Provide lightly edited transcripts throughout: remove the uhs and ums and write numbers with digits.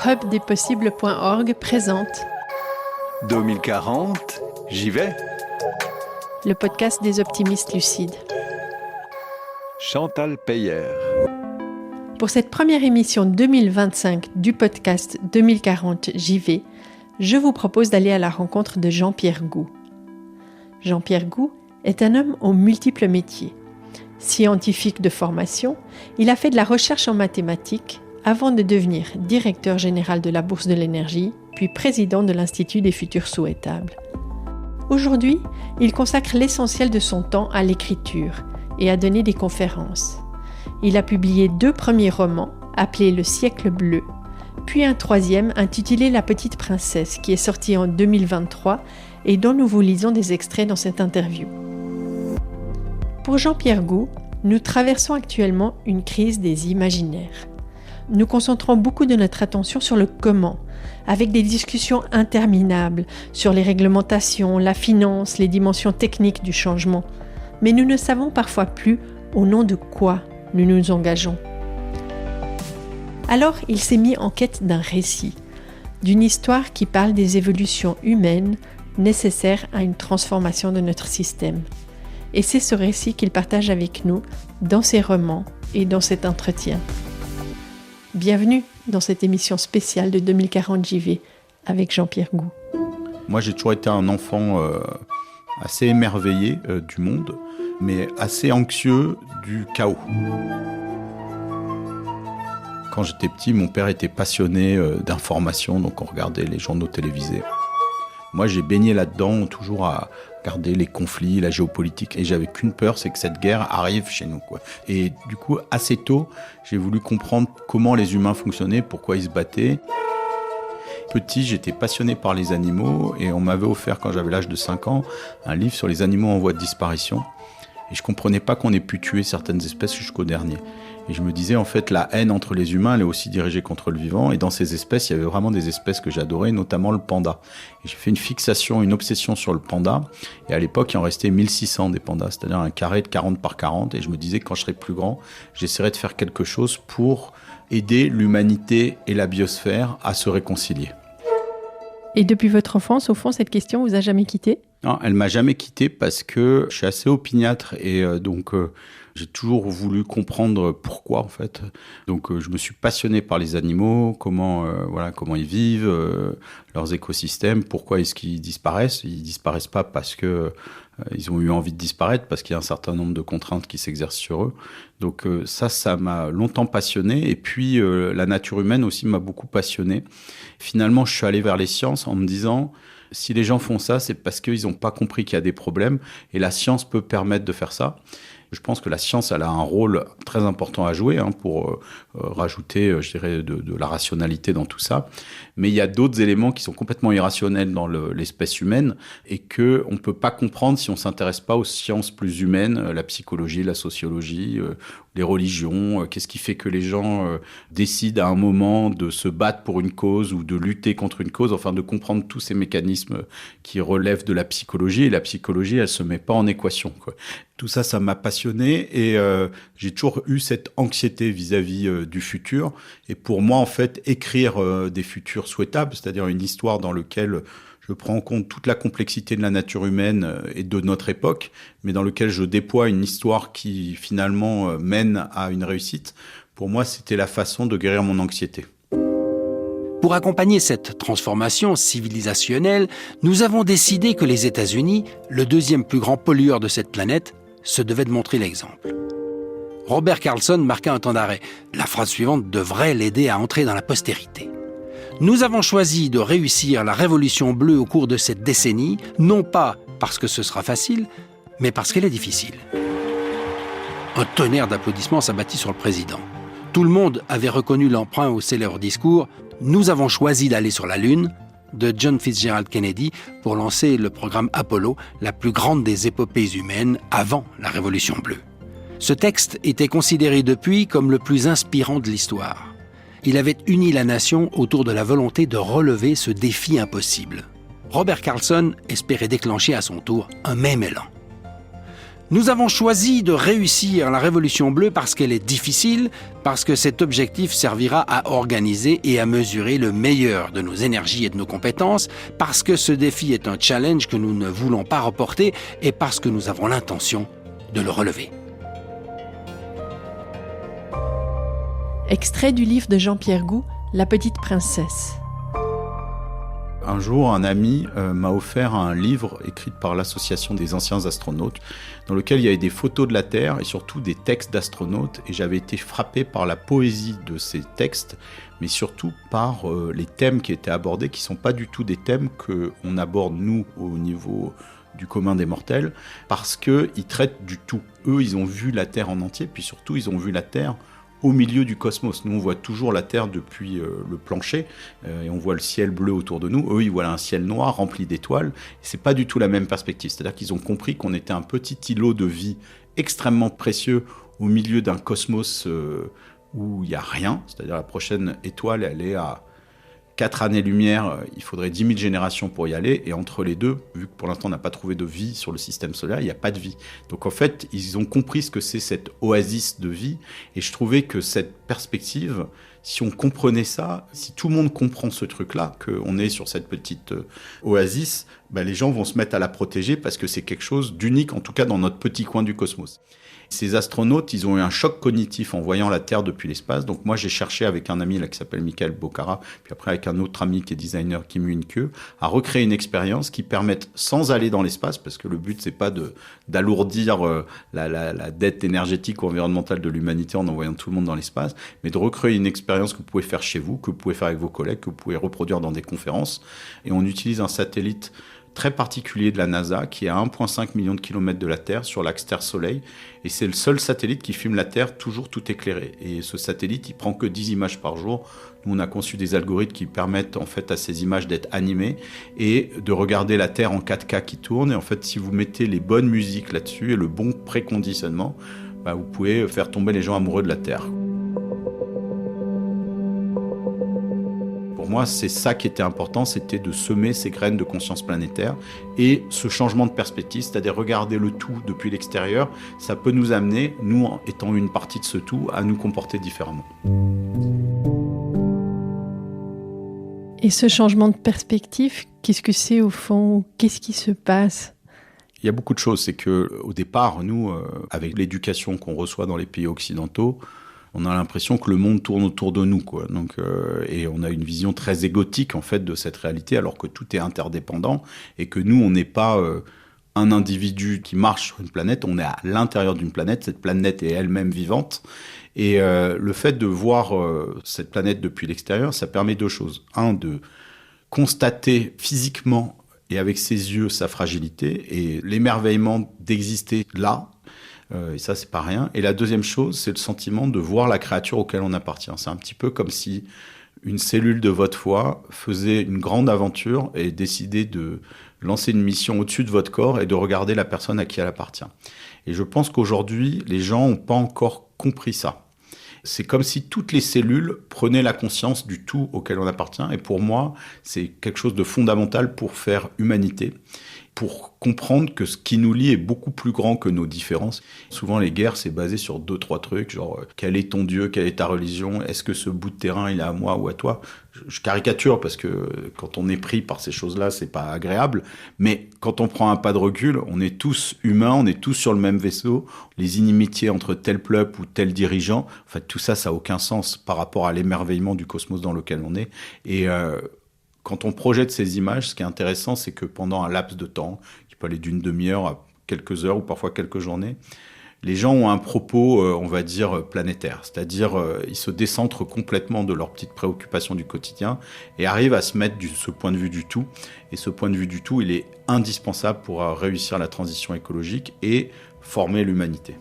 Hubdespossibles.org présente 2040, j'y vais. Le podcast des optimistes lucides. Chantal Peyer. Pour cette première émission 2025 du podcast 2040, j'y vais, je vous propose d'aller à la rencontre de Jean-Pierre Gou. Jean-Pierre Gou est un homme aux multiples métiers. Scientifique de formation, il a fait de la recherche en mathématiques avant de devenir directeur général de la Bourse de l'énergie, puis président de l'Institut des futurs souhaitables. Aujourd'hui, il consacre l'essentiel de son temps à l'écriture et à donner des conférences. Il a publié 2 premiers romans, appelés Le siècle bleu, puis un 3e intitulé La petite princesse, qui est sorti en 2023 et dont nous vous lisons des extraits dans cette interview. Pour Jean-Pierre Gou, nous traversons actuellement une crise des imaginaires. Nous concentrons beaucoup de notre attention sur le comment, avec des discussions interminables sur les réglementations, la finance, les dimensions techniques du changement. Mais nous ne savons parfois plus au nom de quoi nous nous engageons. Alors, il s'est mis en quête d'un récit, d'une histoire qui parle des évolutions humaines nécessaires à une transformation de notre système. Et c'est ce récit qu'il partage avec nous dans ses romans et dans cet entretien. Bienvenue dans cette émission spéciale de 2040 JV avec Jean-Pierre Gou. Moi, j'ai toujours été un enfant assez émerveillé du monde, mais assez anxieux du chaos. Quand j'étais petit, mon père était passionné d'information, donc on regardait les journaux télévisés. Moi, j'ai baigné là-dedans, toujours à regarder les conflits, la géopolitique, et j'avais qu'une peur, c'est que cette guerre arrive chez nous, quoi. Et du coup, assez tôt, j'ai voulu comprendre comment les humains fonctionnaient, pourquoi ils se battaient. Petit, j'étais passionné par les animaux, et on m'avait offert, quand j'avais l'âge de 5 ans, un livre sur les animaux en voie de disparition. Et je comprenais pas qu'on ait pu tuer certaines espèces jusqu'au dernier. Et je me disais, en fait, la haine entre les humains, elle est aussi dirigée contre le vivant. Et dans ces espèces, il y avait vraiment des espèces que j'adorais, notamment le panda. Et j'ai fait une fixation, une obsession sur le panda. Et à l'époque, il en restait 1600 des pandas, c'est-à-dire un carré de 40 par 40. Et je me disais que quand je serais plus grand, j'essaierais de faire quelque chose pour aider l'humanité et la biosphère à se réconcilier. Et depuis votre enfance, au fond, cette question vous a jamais quitté ? Non, elle m'a jamais quitté parce que je suis assez opiniâtre et donc j'ai toujours voulu comprendre pourquoi en fait. Donc je me suis passionné par les animaux, comment ils vivent, leurs écosystèmes, pourquoi est-ce qu'ils disparaissent. Ils disparaissent pas parce que ils ont eu envie de disparaître, parce qu'il y a un certain nombre de contraintes qui s'exercent sur eux. Donc ça m'a longtemps passionné. Et puis la nature humaine aussi m'a beaucoup passionné. Finalement, je suis allé vers les sciences en me disant, si les gens font ça, c'est parce qu'ils n'ont pas compris qu'il y a des problèmes. Et la science peut permettre de faire ça. Je pense que la science, elle a un rôle très important à jouer pour rajouter, je dirais, de la rationalité dans tout ça. Mais il y a d'autres éléments qui sont complètement irrationnels dans l'espèce humaine et qu'on ne peut pas comprendre si on ne s'intéresse pas aux sciences plus humaines, la psychologie, la sociologie, les religions. Qu'est-ce qui fait que les gens décident à un moment de se battre pour une cause ou de lutter contre une cause, enfin de comprendre tous ces mécanismes qui relèvent de la psychologie. Et la psychologie, elle ne se met pas en équation, quoi. Tout ça, ça m'a passionné et j'ai toujours eu cette anxiété vis-à-vis du futur. Et pour moi, en fait, écrire des futurs souhaitables, c'est-à-dire une histoire dans laquelle je prends en compte toute la complexité de la nature humaine et de notre époque, mais dans lequel je déploie une histoire qui finalement mène à une réussite, pour moi, c'était la façon de guérir mon anxiété. Pour accompagner cette transformation civilisationnelle, nous avons décidé que les États-Unis, le 2e plus grand pollueur de cette planète, se devaient de montrer l'exemple. Robert Carlson marqua un temps d'arrêt. La phrase suivante devrait l'aider à entrer dans la postérité. Nous avons choisi de réussir la révolution bleue au cours de cette décennie, non pas parce que ce sera facile, mais parce qu'elle est difficile. Un tonnerre d'applaudissements s'abattit sur le président. Tout le monde avait reconnu l'emprunt au célèbre discours « Nous avons choisi d'aller sur la Lune » de John Fitzgerald Kennedy pour lancer le programme Apollo, la plus grande des épopées humaines avant la Révolution bleue. Ce texte était considéré depuis comme le plus inspirant de l'histoire. Il avait uni la nation autour de la volonté de relever ce défi impossible. Robert Carlson espérait déclencher à son tour un même élan. Nous avons choisi de réussir la Révolution bleue parce qu'elle est difficile, parce que cet objectif servira à organiser et à mesurer le meilleur de nos énergies et de nos compétences, parce que ce défi est un challenge que nous ne voulons pas reporter et parce que nous avons l'intention de le relever. Extrait du livre de Jean-Pierre Gou, La petite princesse. Un jour, un ami m'a offert un livre écrit par l'Association des anciens astronautes, dans lequel il y avait des photos de la Terre et surtout des textes d'astronautes. Et j'avais été frappé par la poésie de ces textes, mais surtout par les thèmes qui étaient abordés, qui ne sont pas du tout des thèmes qu'on aborde, nous, au niveau du commun des mortels, parce qu'ils traitent du tout. Eux, ils ont vu la Terre en entier, puis surtout, ils ont vu la Terre au milieu du cosmos. Nous, on voit toujours la Terre depuis le plancher et on voit le ciel bleu autour de nous. Eux, ils voient un ciel noir rempli d'étoiles. C'est pas du tout la même perspective. C'est-à-dire qu'ils ont compris qu'on était un petit îlot de vie extrêmement précieux au milieu d'un cosmos où il n'y a rien. C'est-à-dire la prochaine étoile, elle est à 4 années-lumière, il faudrait 10 000 générations pour y aller. Et entre les deux, vu que pour l'instant on n'a pas trouvé de vie sur le système solaire, il n'y a pas de vie. Donc en fait, ils ont compris ce que c'est cette oasis de vie. Et je trouvais que cette perspective, si on comprenait ça, si tout le monde comprend ce truc-là, qu'on est sur cette petite oasis, les gens vont se mettre à la protéger parce que c'est quelque chose d'unique, en tout cas dans notre petit coin du cosmos. Ces astronautes, ils ont eu un choc cognitif en voyant la Terre depuis l'espace. Donc moi, j'ai cherché avec un ami là, qui s'appelle Michael Bocara, puis après avec un autre ami qui est designer, Kim Win-Kyo, à recréer une expérience qui permette, sans aller dans l'espace, parce que le but, c'est pas d'alourdir la dette énergétique ou environnementale de l'humanité en envoyant tout le monde dans l'espace, mais de recréer une expérience que vous pouvez faire chez vous, que vous pouvez faire avec vos collègues, que vous pouvez reproduire dans des conférences. Et on utilise un satellite très particulier de la NASA qui est à 1,5 million de kilomètres de la Terre sur l'axe Terre-Soleil, et c'est le seul satellite qui filme la Terre toujours tout éclairé. Et ce satellite, il prend que 10 images par jour. Nous, on a conçu des algorithmes qui permettent en fait à ces images d'être animées et de regarder la Terre en 4K qui tourne. Et en fait, si vous mettez les bonnes musiques là-dessus et le bon préconditionnement, vous pouvez faire tomber les gens amoureux de la Terre. Pour moi, c'est ça qui était important, c'était de semer ces graines de conscience planétaire et ce changement de perspective, c'est-à-dire regarder le tout depuis l'extérieur, ça peut nous amener, nous étant une partie de ce tout, à nous comporter différemment. Et ce changement de perspective, qu'est-ce que c'est au fond? Qu'est-ce qui se passe? Il y a beaucoup de choses. C'est qu'au départ, nous, avec l'éducation qu'on reçoit dans les pays occidentaux, on a l'impression que le monde tourne autour de nous, quoi. Donc, et on a une vision très égotique en fait de cette réalité, alors que tout est interdépendant et que nous, on n'est pas un individu qui marche sur une planète, on est à l'intérieur d'une planète. Cette planète est elle-même vivante. Et le fait de voir cette planète depuis l'extérieur, ça permet deux choses. Un, de constater physiquement et avec ses yeux sa fragilité et l'émerveillement d'exister là. Et ça, c'est pas rien. Et la deuxième chose, c'est le sentiment de voir la créature auquel on appartient. C'est un petit peu comme si une cellule de votre foie faisait une grande aventure et décidait de lancer une mission au-dessus de votre corps et de regarder la personne à qui elle appartient. Et je pense qu'aujourd'hui, les gens n'ont pas encore compris ça. C'est comme si toutes les cellules prenaient la conscience du tout auquel on appartient. Et pour moi, c'est quelque chose de fondamental pour faire humanité, pour comprendre que ce qui nous lie est beaucoup plus grand que nos différences. Souvent, les guerres, c'est basé sur 2-3 trucs, genre quel est ton Dieu, quelle est ta religion, est-ce que ce bout de terrain, il est à moi ou à toi? Je caricature parce que quand on est pris par ces choses-là, c'est pas agréable. Mais quand on prend un pas de recul, on est tous humains, on est tous sur le même vaisseau. Les inimitiés entre tel peuple ou tel dirigeant, en fait, tout ça, ça n'a aucun sens par rapport à l'émerveillement du cosmos dans lequel on est. Et quand on projette ces images, ce qui est intéressant, c'est que pendant un laps de temps, qui peut aller d'une demi-heure à quelques heures ou parfois quelques journées, les gens ont un propos, on va dire, planétaire. C'est-à-dire, ils se décentrent complètement de leurs petites préoccupations du quotidien et arrivent à se mettre ce point de vue du tout. Et ce point de vue du tout, il est indispensable pour réussir la transition écologique et former l'humanité.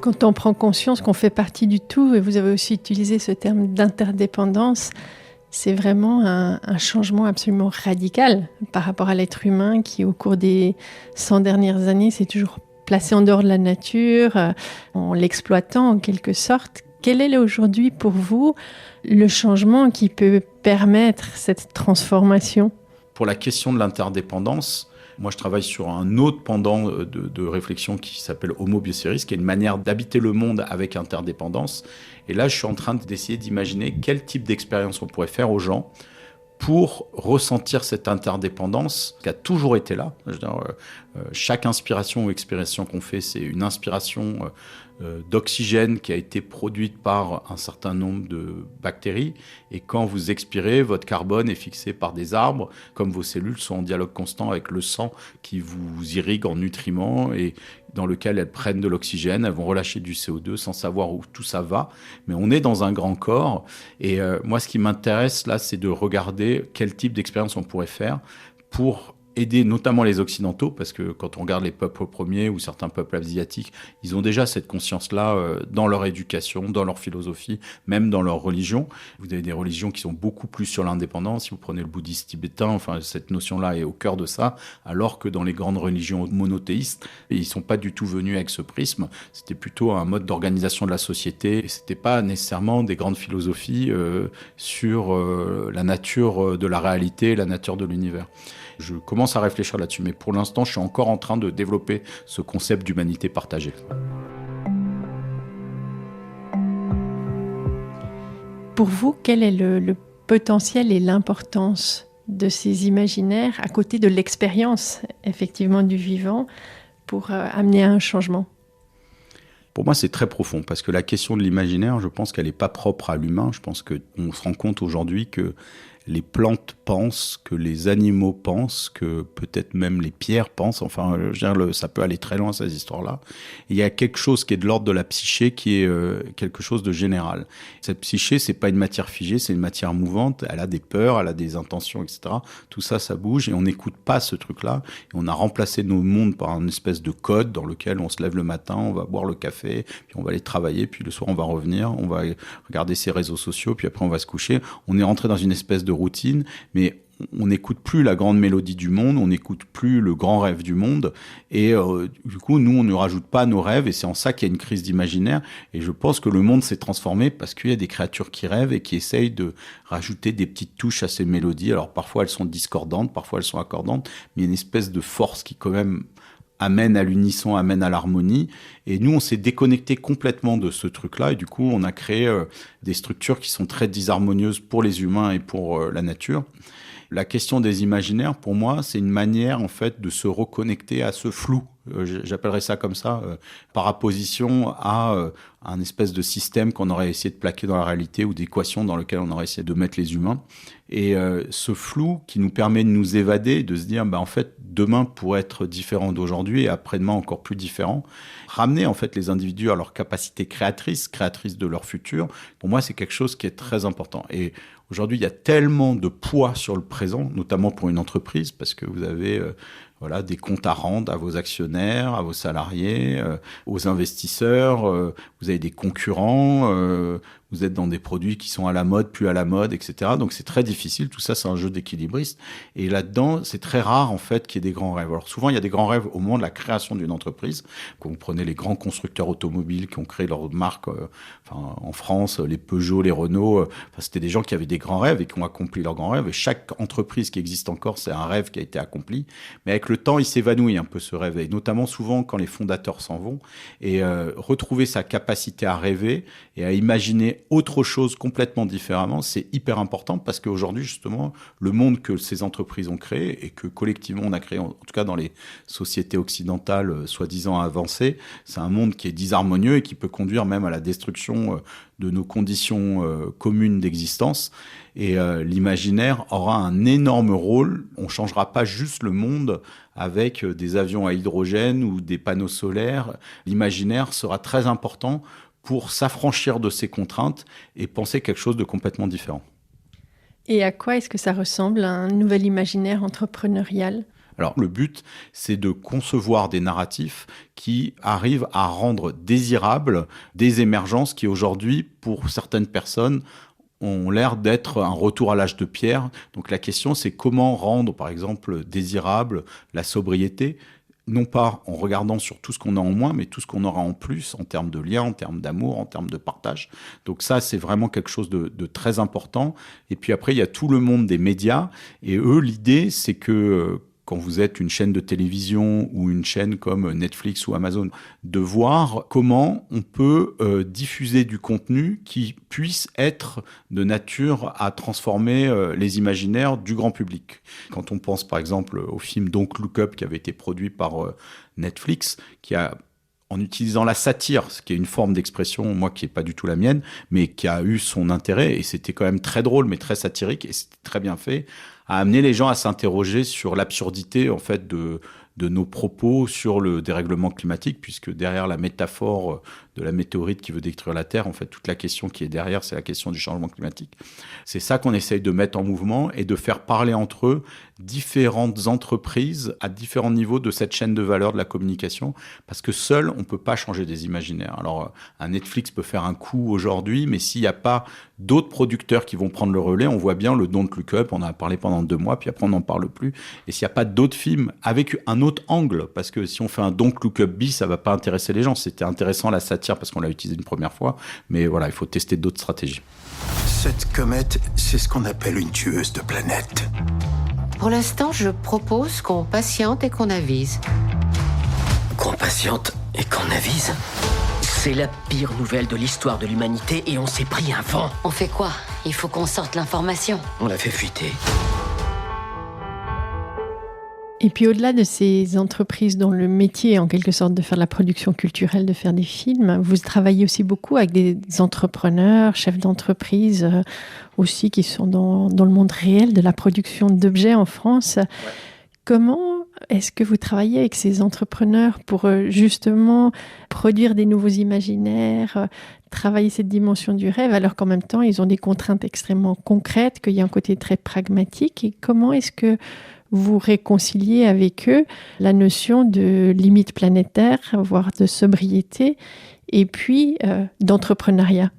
Quand on prend conscience qu'on fait partie du tout, et vous avez aussi utilisé ce terme d'interdépendance, c'est vraiment un changement absolument radical par rapport à l'être humain qui, au cours des 100 dernières années, s'est toujours placé en dehors de la nature, en l'exploitant en quelque sorte. Quel est aujourd'hui pour vous le changement qui peut permettre cette transformation ? pour la question de l'interdépendance, moi, je travaille sur un autre pendant de réflexion qui s'appelle Homo Bioceres, qui est une manière d'habiter le monde avec interdépendance. Et là, je suis en train d'essayer d'imaginer quel type d'expérience on pourrait faire aux gens pour ressentir cette interdépendance qui a toujours été là. Je veux dire, chaque inspiration ou expiration qu'on fait, c'est une inspiration d'oxygène qui a été produite par un certain nombre de bactéries. Et quand vous expirez, votre carbone est fixé par des arbres, comme vos cellules sont en dialogue constant avec le sang qui vous irrigue en nutriments et dans lequel elles prennent de l'oxygène, elles vont relâcher du CO2 sans savoir où tout ça va. Mais on est dans un grand corps. Et moi, ce qui m'intéresse là, c'est de regarder quel type d'expérience on pourrait faire pour aider notamment les Occidentaux, parce que quand on regarde les peuples premiers ou certains peuples asiatiques, ils ont déjà cette conscience-là dans leur éducation, dans leur philosophie, même dans leur religion. Vous avez des religions qui sont beaucoup plus sur l'indépendance. Si vous prenez le bouddhisme tibétain, enfin, cette notion-là est au cœur de ça, alors que dans les grandes religions monothéistes, ils ne sont pas du tout venus avec ce prisme. C'était plutôt un mode d'organisation de la société. Et ce n'était pas nécessairement des grandes philosophies sur la nature de la réalité, la nature de l'univers. Je commence à réfléchir là-dessus, mais pour l'instant, je suis encore en train de développer ce concept d'humanité partagée. Pour vous, quel est le potentiel et l'importance de ces imaginaires à côté de l'expérience, effectivement, du vivant pour amener à un changement ? Pour moi, c'est très profond, parce que la question de l'imaginaire, je pense qu'elle n'est pas propre à l'humain. Je pense qu'on se rend compte aujourd'hui que les plantes pensent, que les animaux pensent, que peut-être même les pierres pensent. Enfin, ça peut aller très loin, ces histoires-là. Et il y a quelque chose qui est de l'ordre de la psyché, qui est quelque chose de général. Cette psyché, c'est pas une matière figée, c'est une matière mouvante. Elle a des peurs, elle a des intentions, etc. Tout ça, ça bouge et on n'écoute pas ce truc-là. Et on a remplacé nos mondes par une espèce de code dans lequel on se lève le matin, on va boire le café, puis on va aller travailler, puis le soir, on va revenir, on va regarder ses réseaux sociaux, puis après, on va se coucher. On est rentré dans une espèce de routine, mais on n'écoute plus la grande mélodie du monde, on n'écoute plus le grand rêve du monde, et du coup, nous, on ne rajoute pas nos rêves, et c'est en ça qu'il y a une crise d'imaginaire, et je pense que le monde s'est transformé parce qu'il y a des créatures qui rêvent et qui essayent de rajouter des petites touches à ces mélodies. Alors parfois, elles sont discordantes, parfois elles sont accordantes, mais il y a une espèce de force qui quand même amène à l'unisson, amène à l'harmonie. Et nous, on s'est déconnecté complètement de ce truc-là. Et du coup, on a créé des structures qui sont très disharmonieuses pour les humains et pour la nature. La question des imaginaires, pour moi, c'est une manière, en fait, de se reconnecter à ce flou. J'appellerais ça comme ça, par opposition à un espèce de système qu'on aurait essayé de plaquer dans la réalité ou d'équation dans lequel on aurait essayé de mettre les humains. Et ce flou qui nous permet de nous évader, de se dire, en fait, demain pourrait être différent d'aujourd'hui et après-demain encore plus différent. Ramener, en fait, les individus à leur capacité créatrice de leur futur, pour moi, c'est quelque chose qui est très important. Et aujourd'hui, il y a tellement de poids sur le présent, notamment pour une entreprise, parce que vous avez des comptes à rendre à vos actionnaires, à vos salariés, aux investisseurs. Vous avez des concurrents. Vous êtes dans des produits qui sont à la mode, plus à la mode, etc. Donc c'est très difficile. Tout ça, c'est un jeu d'équilibriste. Et là-dedans, c'est très rare en fait qu'il y ait des grands rêves. Alors souvent, il y a des grands rêves au moment de la création d'une entreprise. Quand vous prenez les grands constructeurs automobiles qui ont créé leur marque, en France, les Peugeot, les Renault, c'était des gens qui avaient des grands rêves et qui ont accompli leurs grands rêves. Et chaque entreprise qui existe encore, c'est un rêve qui a été accompli. Mais avec le temps, il s'évanouit un peu ce rêve. Et notamment souvent quand les fondateurs s'en vont. Et retrouver sa capacité à rêver et à imaginer autre chose complètement différemment, c'est hyper important parce qu'aujourd'hui, justement, le monde que ces entreprises ont créé et que collectivement on a créé, en tout cas dans les sociétés occidentales soi-disant avancées, c'est un monde qui est disharmonieux et qui peut conduire même à la destruction de nos conditions communes d'existence. Et l'imaginaire aura un énorme rôle. On ne changera pas juste le monde avec des avions à hydrogène ou des panneaux solaires. L'imaginaire sera très important pour s'affranchir de ces contraintes et penser quelque chose de complètement différent. Et à quoi est-ce que ça ressemble, un nouvel imaginaire entrepreneurial ? Alors, le but, c'est de concevoir des narratifs qui arrivent à rendre désirables des émergences qui, aujourd'hui, pour certaines personnes, ont l'air d'être un retour à l'âge de pierre. Donc, la question, c'est comment rendre, par exemple, désirable la sobriété. non pas en regardant sur tout ce qu'on a en moins, mais tout ce qu'on aura en plus en termes de liens, en termes d'amour, en termes de partage. Donc ça, c'est vraiment quelque chose de très important. Et puis après, il y a tout le monde des médias. Et eux, l'idée, c'est que quand vous êtes une chaîne de télévision ou une chaîne comme Netflix ou Amazon, de voir comment on peut diffuser du contenu qui puisse être de nature à transformer les imaginaires du grand public. Quand on pense par exemple au film Don't Look Up qui avait été produit par Netflix, qui a, en utilisant la satire, ce qui est une forme d'expression, moi qui n'est pas du tout la mienne, mais qui a eu son intérêt, et c'était quand même très drôle, mais très satirique, et c'était très bien fait, à amener les gens à s'interroger sur l'absurdité en fait de nos propos sur le dérèglement climatique, puisque derrière la métaphore de la météorite qui veut détruire la Terre, en fait, toute la question qui est derrière, c'est la question du changement climatique. C'est ça qu'on essaye de mettre en mouvement et de faire parler entre eux différentes entreprises à différents niveaux de cette chaîne de valeur de la communication, parce que seul, on ne peut pas changer des imaginaires. Alors, un Netflix peut faire un coup aujourd'hui, mais s'il n'y a pas d'autres producteurs qui vont prendre le relais, on voit bien le Don't Look Up, on en a parlé pendant 2 mois, puis après on n'en parle plus. Et s'il n'y a pas d'autres films avec un autre angle, parce que si on fait un Don't Look Up bis, ça ne va pas intéresser les gens. C'était intéressant la satire parce qu'on l'a utilisé une première fois, mais voilà, il faut tester d'autres stratégies. Cette comète, c'est ce qu'on appelle une tueuse de planètes. Pour l'instant, je propose qu'on patiente et qu'on avise. Qu'on patiente et qu'on avise? C'est la pire nouvelle de l'histoire de l'humanité et on s'est pris un vent. On fait quoi? Il faut qu'on sorte l'information. On l'a fait fuiter. Et puis au-delà de ces entreprises dont le métier est en quelque sorte de faire de la production culturelle, de faire des films, vous travaillez aussi beaucoup avec des entrepreneurs, chefs d'entreprise aussi qui sont dans le monde réel de la production d'objets en France. Ouais. Comment est-ce que vous travaillez avec ces entrepreneurs pour justement produire des nouveaux imaginaires, travailler cette dimension du rêve, alors qu'en même temps, ils ont des contraintes extrêmement concrètes, qu'il y a un côté très pragmatique? Et comment est-ce que vous réconciliez avec eux la notion de limite planétaire, voire de sobriété, et puis d'entrepreneuriat?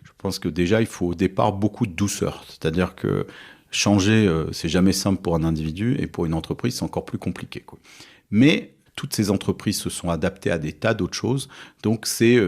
Je pense que déjà, il faut au départ beaucoup de douceur. C'est-à-dire que changer, c'est jamais simple pour un individu, et pour une entreprise, c'est encore plus compliqué, quoi. Mais toutes ces entreprises se sont adaptées à des tas d'autres choses. Donc, c'est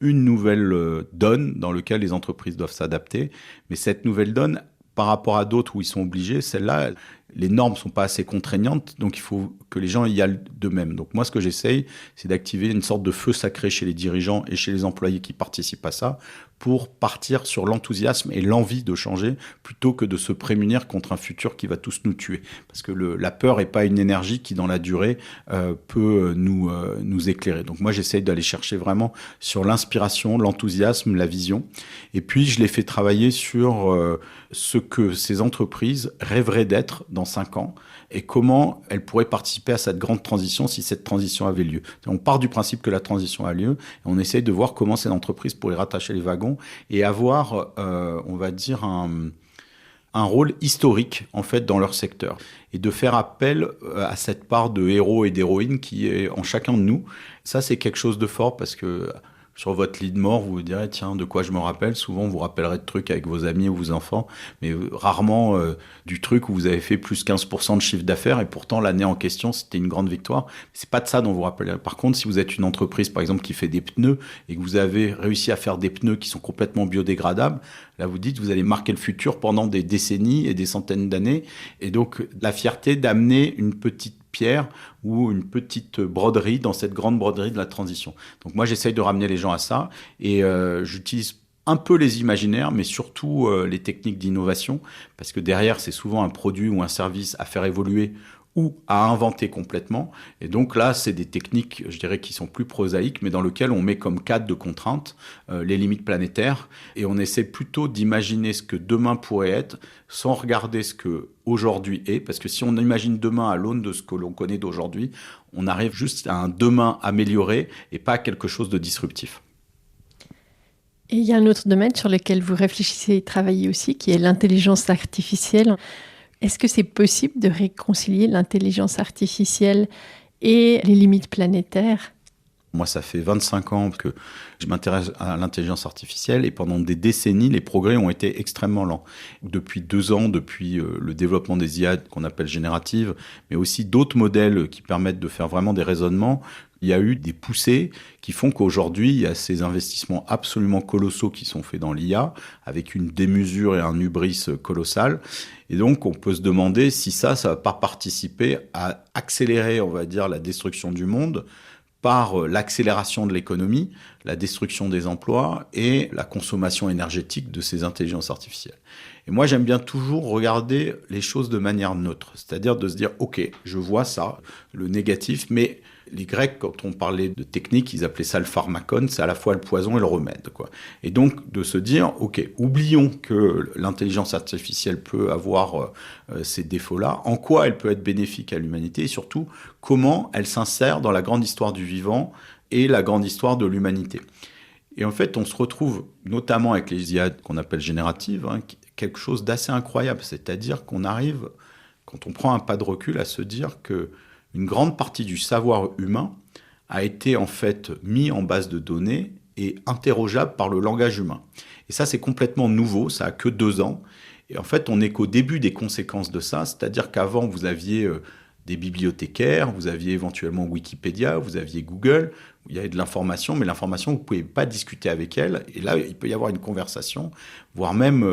une nouvelle donne dans laquelle les entreprises doivent s'adapter. Mais cette nouvelle donne, par rapport à d'autres où ils sont obligés, celle-là, les normes ne sont pas assez contraignantes, donc il faut que les gens y aillent d'eux-mêmes. Donc moi, ce que j'essaye, c'est d'activer une sorte de feu sacré chez les dirigeants et chez les employés qui participent à ça, pour partir sur l'enthousiasme et l'envie de changer, plutôt que de se prémunir contre un futur qui va tous nous tuer. Parce que la peur n'est pas une énergie qui, dans la durée, peut nous éclairer. Donc moi, j'essaye d'aller chercher vraiment sur l'inspiration, l'enthousiasme, la vision. Et puis, je les fais travailler sur ce que ces entreprises rêveraient d'être dans 5 ans et comment elles pourraient participer à cette grande transition si cette transition avait lieu. On part du principe que la transition a lieu et on essaye de voir comment ces entreprises pourraient rattacher les wagons et avoir, on va dire, un rôle historique en fait dans leur secteur et de faire appel à cette part de héros et d'héroïnes qui est en chacun de nous. Ça, c'est quelque chose de fort parce que sur votre lit de mort, vous vous direz, tiens, de quoi je me rappelle? Souvent, vous vous rappellerez de trucs avec vos amis ou vos enfants, mais rarement du truc où vous avez fait plus 15% de chiffre d'affaires et pourtant, l'année en question, c'était une grande victoire. C'est pas de ça dont vous vous rappellerez. Par contre, si vous êtes une entreprise, par exemple, qui fait des pneus et que vous avez réussi à faire des pneus qui sont complètement biodégradables, là, vous dites, vous allez marquer le futur pendant des décennies et des centaines d'années. Et donc, la fierté d'amener une petite pierre ou une petite broderie dans cette grande broderie de la transition. Donc moi, j'essaye de ramener les gens à ça et j'utilise un peu les imaginaires, mais surtout les techniques d'innovation, parce que derrière, c'est souvent un produit ou un service à faire évoluer ou à inventer complètement. Et donc là, c'est des techniques, je dirais, qui sont plus prosaïques, mais dans lesquelles on met comme cadre de contrainte les limites planétaires. Et on essaie plutôt d'imaginer ce que demain pourrait être, sans regarder ce que aujourd'hui est. Parce que si on imagine demain à l'aune de ce que l'on connaît d'aujourd'hui, on arrive juste à un demain amélioré et pas à quelque chose de disruptif. Et il y a un autre domaine sur lequel vous réfléchissez et travaillez aussi, qui est l'intelligence artificielle. Est-ce que c'est possible de réconcilier l'intelligence artificielle et les limites planétaires? Moi, ça fait 25 ans que je m'intéresse à l'intelligence artificielle et pendant des décennies, les progrès ont été extrêmement lents. Depuis 2 ans, depuis le développement des IA qu'on appelle génératives, mais aussi d'autres modèles qui permettent de faire vraiment des raisonnements, il y a eu des poussées qui font qu'aujourd'hui, il y a ces investissements absolument colossaux qui sont faits dans l'IA, avec une démesure et un hubris colossal. Et donc, on peut se demander si ça va pas participer à accélérer, on va dire, la destruction du monde par l'accélération de l'économie, la destruction des emplois et la consommation énergétique de ces intelligences artificielles. Et moi, j'aime bien toujours regarder les choses de manière neutre, c'est-à-dire de se dire, OK, je vois ça, le négatif, mais les Grecs, quand on parlait de technique, ils appelaient ça le pharmakon, c'est à la fois le poison et le remède, quoi. Et donc, de se dire, OK, oublions que l'intelligence artificielle peut avoir ces défauts-là, en quoi elle peut être bénéfique à l'humanité, et surtout, comment elle s'insère dans la grande histoire du vivant et la grande histoire de l'humanité. Et en fait, on se retrouve, notamment avec les IA qu'on appelle génératives, quelque chose d'assez incroyable, c'est-à-dire qu'on arrive, quand on prend un pas de recul, à se dire que une grande partie du savoir humain a été en fait mis en base de données et interrogeable par le langage humain. Et ça, c'est complètement nouveau, ça a que 2 ans. Et en fait, on n'est qu'au début des conséquences de ça, c'est-à-dire qu'avant, vous aviez des bibliothécaires, vous aviez éventuellement Wikipédia, vous aviez Google, où il y avait de l'information, mais l'information, vous ne pouvez pas discuter avec elle. Et là, il peut y avoir une conversation, voire même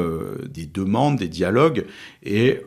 des demandes, des dialogues. Et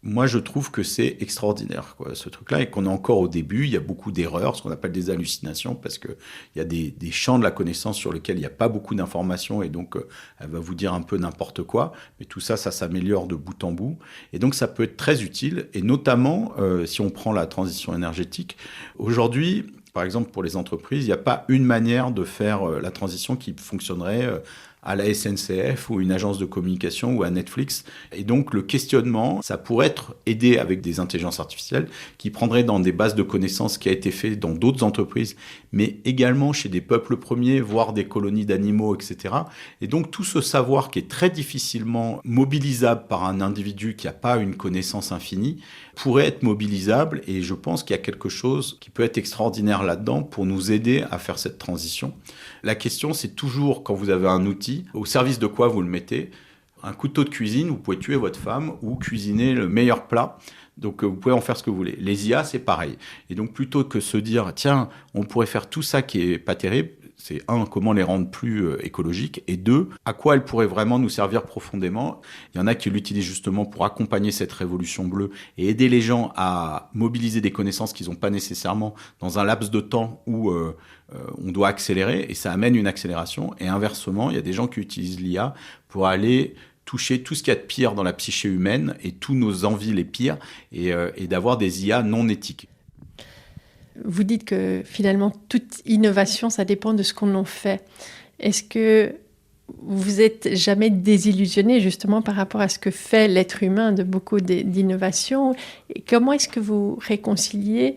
moi, je trouve que c'est extraordinaire, quoi, ce truc-là, et qu'on est encore au début. Il y a beaucoup d'erreurs, ce qu'on appelle des hallucinations, parce qu'il y a des champs de la connaissance sur lesquels il n'y a pas beaucoup d'informations, et donc elle va vous dire un peu n'importe quoi. Mais tout ça, ça s'améliore de bout en bout. Et donc, ça peut être très utile, et notamment, si on prend la transition énergétique, aujourd'hui, par exemple, pour les entreprises, il n'y a pas une manière de faire la transition qui fonctionnerait à la SNCF ou une agence de communication ou à Netflix. Et donc, le questionnement, ça pourrait être aidé avec des intelligences artificielles qui prendraient dans des bases de connaissances qui a été fait dans d'autres entreprises, mais également chez des peuples premiers, voire des colonies d'animaux, etc. Et donc, tout ce savoir qui est très difficilement mobilisable par un individu qui n'a pas une connaissance infinie pourrait être mobilisable. Et je pense qu'il y a quelque chose qui peut être extraordinaire là-dedans pour nous aider à faire cette transition. La question, c'est toujours, quand vous avez un outil, au service de quoi vous le mettez. Un couteau de cuisine, vous pouvez tuer votre femme ou cuisiner le meilleur plat. Donc, vous pouvez en faire ce que vous voulez. Les IA, c'est pareil. Et donc, plutôt que se dire, tiens, on pourrait faire tout ça qui est pas terrible, c'est 1, comment les rendre plus écologiques, et 2, à quoi elles pourraient vraiment nous servir profondément. Il y en a qui l'utilisent justement pour accompagner cette révolution bleue et aider les gens à mobiliser des connaissances qu'ils n'ont pas nécessairement dans un laps de temps où on doit accélérer, et ça amène une accélération. Et inversement, il y a des gens qui utilisent l'IA pour aller toucher tout ce qu'il y a de pire dans la psyché humaine et tous nos envies les pires, et d'avoir des IA non éthiques. Vous dites que finalement, toute innovation, ça dépend de ce qu'on en fait. Est-ce que vous êtes jamais désillusionné justement par rapport à ce que fait l'être humain de beaucoup d'innovations? Et comment est-ce que vous réconciliez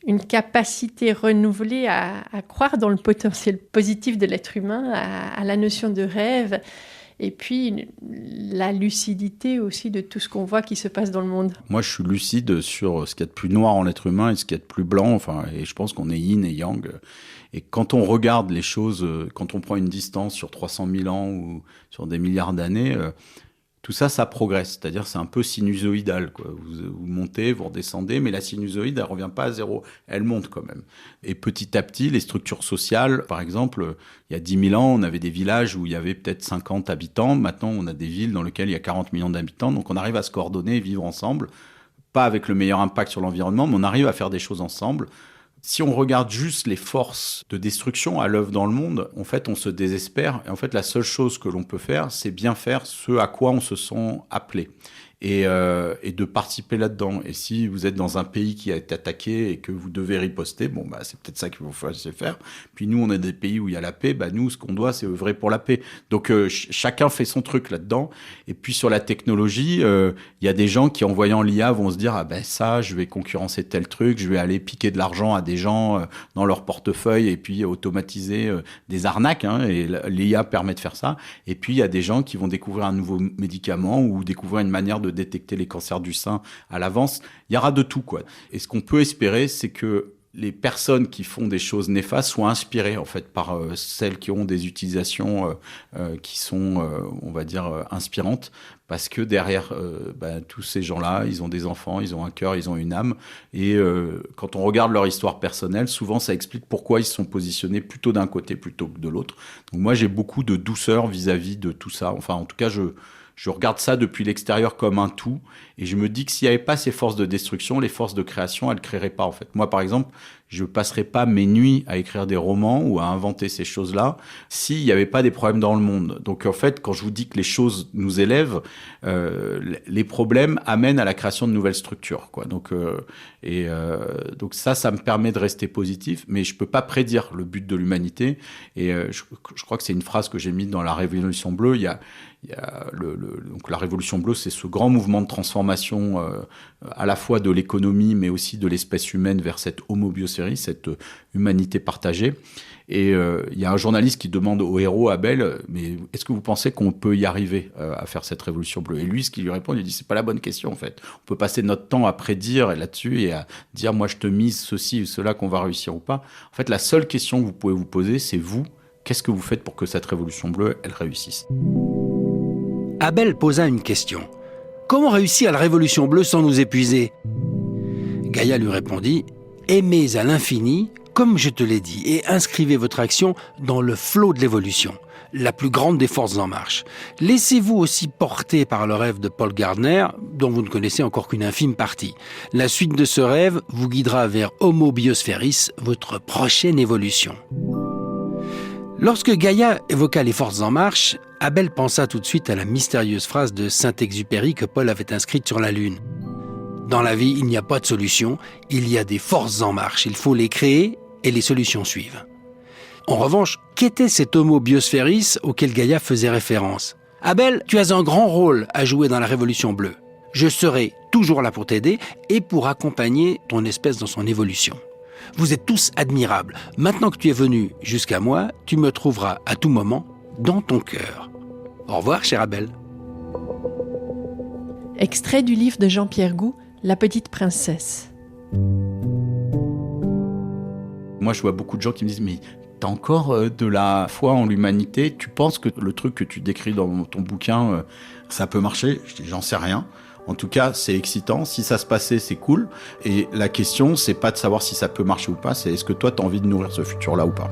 une capacité renouvelée à croire dans le potentiel positif de l'être humain, à la notion de rêve, et puis la lucidité aussi de tout ce qu'on voit qui se passe dans le monde? Moi, je suis lucide sur ce qu'il y a de plus noir en l'être humain et ce qu'il y a de plus blanc. Enfin, et je pense qu'on est yin et yang. Et quand on regarde les choses, quand on prend une distance sur 300 000 ans ou sur des milliards d'années, tout ça, ça progresse. C'est-à-dire, c'est un peu sinusoïdal, quoi. Vous montez, vous redescendez, mais la sinusoïde, elle revient pas à zéro. Elle monte quand même. Et petit à petit, les structures sociales, par exemple, il y a 10 000 ans, on avait des villages où il y avait peut-être 50 habitants. Maintenant, on a des villes dans lesquelles il y a 40 millions d'habitants. Donc, on arrive à se coordonner et vivre ensemble. Pas avec le meilleur impact sur l'environnement, mais on arrive à faire des choses ensemble. Si on regarde juste les forces de destruction à l'œuvre dans le monde, en fait, on se désespère. Et en fait, la seule chose que l'on peut faire, c'est bien faire ce à quoi on se sent appelé. Et de participer là-dedans. Et si vous êtes dans un pays qui a été attaqué et que vous devez riposter, bon, bah, c'est peut-être ça qu'il faut faire. Puis nous, on est des pays où il y a la paix. Bah, nous, ce qu'on doit, c'est œuvrer pour la paix. Donc, chacun fait son truc là-dedans. Et puis, sur la technologie, il y a des gens qui, en voyant l'IA, vont se dire, ah ben ça, je vais concurrencer tel truc, je vais aller piquer de l'argent à des gens dans leur portefeuille et puis automatiser des arnaques. Et l'IA permet de faire ça. Et puis, il y a des gens qui vont découvrir un nouveau médicament ou découvrir une manière de détecter les cancers du sein à l'avance. Il y aura de tout, quoi. Et ce qu'on peut espérer, c'est que les personnes qui font des choses néfastes soient inspirées en fait par celles qui ont des utilisations qui sont, on va dire, inspirantes, parce que derrière tous ces gens-là, ils ont des enfants, ils ont un cœur, ils ont une âme, et quand on regarde leur histoire personnelle, souvent ça explique pourquoi ils se sont positionnés plutôt d'un côté plutôt que de l'autre. Donc moi j'ai beaucoup de douceur vis-à-vis de tout ça. Enfin en tout cas je regarde ça depuis l'extérieur comme un tout, et je me dis que s'il n'y avait pas ces forces de destruction, les forces de création, elles ne créeraient pas en fait. Moi par exemple, je ne passerais pas mes nuits à écrire des romans ou à inventer ces choses-là s'il n'y avait pas des problèmes dans le monde. Donc en fait, quand je vous dis que les choses nous élèvent, les problèmes amènent à la création de nouvelles structures, quoi. Donc ça me permet de rester positif, mais je ne peux pas prédire le but de l'humanité. Et je crois que c'est une phrase que j'ai mise dans la Révolution bleue. Donc la Révolution bleue, c'est ce grand mouvement de transformation à la fois de l'économie, mais aussi de l'espèce humaine vers cette homobiosphérie, cette humanité partagée. Et il y a un journaliste qui demande au héros Abel, mais est-ce que vous pensez qu'on peut y arriver à faire cette Révolution bleue ? Et lui, ce qu'il lui répond, il dit, c'est pas la bonne question en fait. On peut passer notre temps à prédire là-dessus et à dire, moi je te mise ceci ou cela qu'on va réussir ou pas. En fait, la seule question que vous pouvez vous poser, c'est vous, qu'est-ce que vous faites pour que cette Révolution bleue, elle réussisse ? Abel posa une question. Comment réussir la Révolution bleue sans nous épuiser ? Gaïa lui répondit, aimez à l'infini, comme je te l'ai dit, et inscrivez votre action dans le flot de l'évolution, la plus grande des forces en marche. Laissez-vous aussi porter par le rêve de Paul Gardner, dont vous ne connaissez encore qu'une infime partie. La suite de ce rêve vous guidera vers Homo Biosphéris, votre prochaine évolution. Lorsque Gaïa évoqua les forces en marche, Abel pensa tout de suite à la mystérieuse phrase de Saint-Exupéry que Paul avait inscrite sur la Lune. Dans la vie, il n'y a pas de solution, il y a des forces en marche, il faut les créer et les solutions suivent. En revanche, qu'était cet Homo Biosphéris auquel Gaïa faisait référence ? Abel, tu as un grand rôle à jouer dans la Révolution bleue. Je serai toujours là pour t'aider et pour accompagner ton espèce dans son évolution. Vous êtes tous admirables. Maintenant que tu es venu jusqu'à moi, tu me trouveras à tout moment dans ton cœur. Au revoir, cher Abel. Extrait du livre de Jean-Pierre Gou, La petite princesse. Moi, je vois beaucoup de gens qui me disent « Mais t'as encore de la foi en l'humanité ? Tu penses que le truc que tu décris dans ton bouquin, ça peut marcher ?» Je dis « J'en sais rien. En tout cas, c'est excitant. Si ça se passait, c'est cool. Et la question, c'est pas de savoir si ça peut marcher ou pas, c'est est-ce que toi, t'as envie de nourrir ce futur-là ou pas ?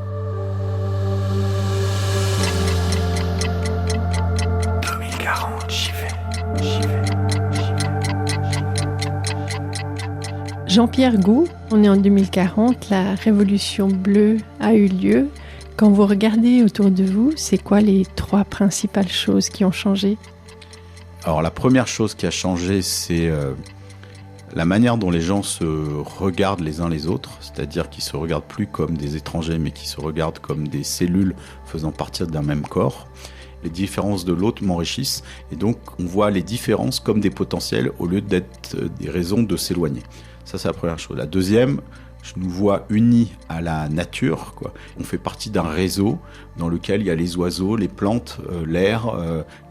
2040, j'y vais. Jean-Pierre Gou, on est en 2040, la Révolution bleue a eu lieu. Quand vous regardez autour de vous, c'est quoi les 3 principales choses qui ont changé ? Alors la première chose qui a changé, c'est la manière dont les gens se regardent les uns les autres, c'est-à-dire qu'ils se regardent plus comme des étrangers, mais qu'ils se regardent comme des cellules faisant partie d'un même corps. Les différences de l'autre m'enrichissent, et donc on voit les différences comme des potentiels au lieu d'être des raisons de s'éloigner. Ça, c'est la première chose. La deuxième, je nous vois unis à la nature, quoi. On fait partie d'un réseau dans lequel il y a les oiseaux, les plantes, l'air,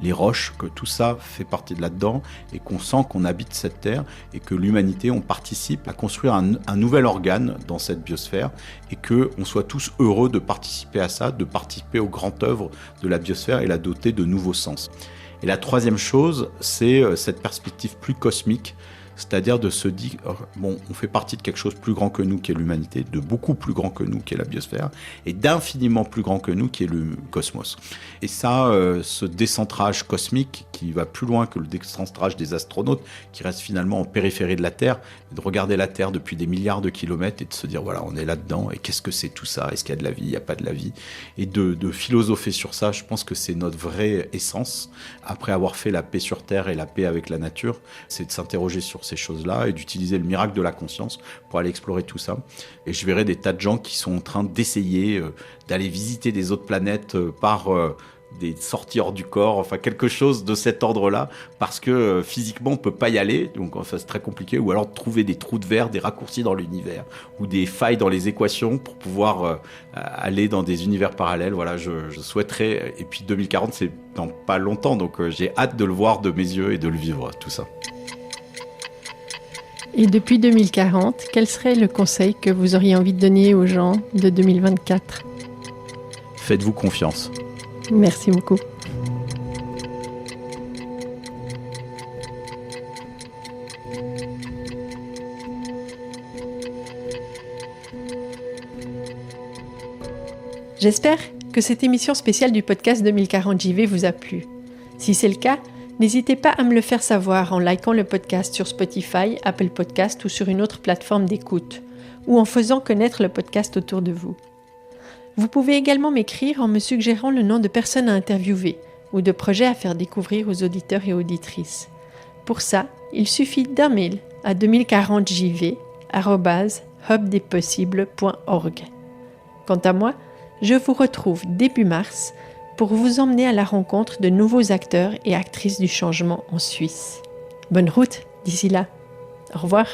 les roches, que tout ça fait partie de là-dedans et qu'on sent qu'on habite cette terre et que l'humanité, on participe à construire un nouvel organe dans cette biosphère et qu'on soit tous heureux de participer à ça, de participer aux grandes œuvres de la biosphère et la doter de nouveaux sens. Et la troisième chose, c'est cette perspective plus cosmique, c'est-à-dire de se dire, bon, on fait partie de quelque chose de plus grand que nous qui est l'humanité, de beaucoup plus grand que nous qui est la biosphère, et d'infiniment plus grand que nous qui est le cosmos. Et ça, ce décentrage cosmique qui va plus loin que le décentrage des astronautes, qui reste finalement en périphérie de la Terre, de regarder la Terre depuis des milliards de kilomètres et de se dire, voilà, on est là-dedans, et qu'est-ce que c'est tout ça ? Est-ce qu'il y a de la vie ? Il n'y a pas de la vie ? Et de philosopher sur ça, je pense que c'est notre vraie essence. Après avoir fait la paix sur Terre et la paix avec la nature, c'est de s'interroger sur ces choses-là et d'utiliser le miracle de la conscience pour aller explorer tout ça. Et je verrai des tas de gens qui sont en train d'essayer d'aller visiter des autres planètes par des sorties hors du corps, enfin quelque chose de cet ordre-là, parce que physiquement on peut pas y aller, donc enfin, c'est très compliqué, ou alors de trouver des trous de verre, des raccourcis dans l'univers, ou des failles dans les équations pour pouvoir aller dans des univers parallèles. Voilà, je souhaiterais, et puis 2040 c'est dans pas longtemps, donc j'ai hâte de le voir de mes yeux et de le vivre, tout ça. Et depuis 2040, quel serait le conseil que vous auriez envie de donner aux gens de 2024 ? Faites-vous confiance. Merci beaucoup. J'espère que cette émission spéciale du podcast 2040 JV vous a plu. Si c'est le cas, n'hésitez pas à me le faire savoir en likant le podcast sur Spotify, Apple Podcast ou sur une autre plateforme d'écoute, ou en faisant connaître le podcast autour de vous. Vous pouvez également m'écrire en me suggérant le nom de personnes à interviewer ou de projets à faire découvrir aux auditeurs et auditrices. Pour ça, il suffit d'un mail à 2040jv@hubdespossibles.org. Quant à moi, je vous retrouve début mars pour vous emmener à la rencontre de nouveaux acteurs et actrices du changement en Suisse. Bonne route d'ici là. Au revoir.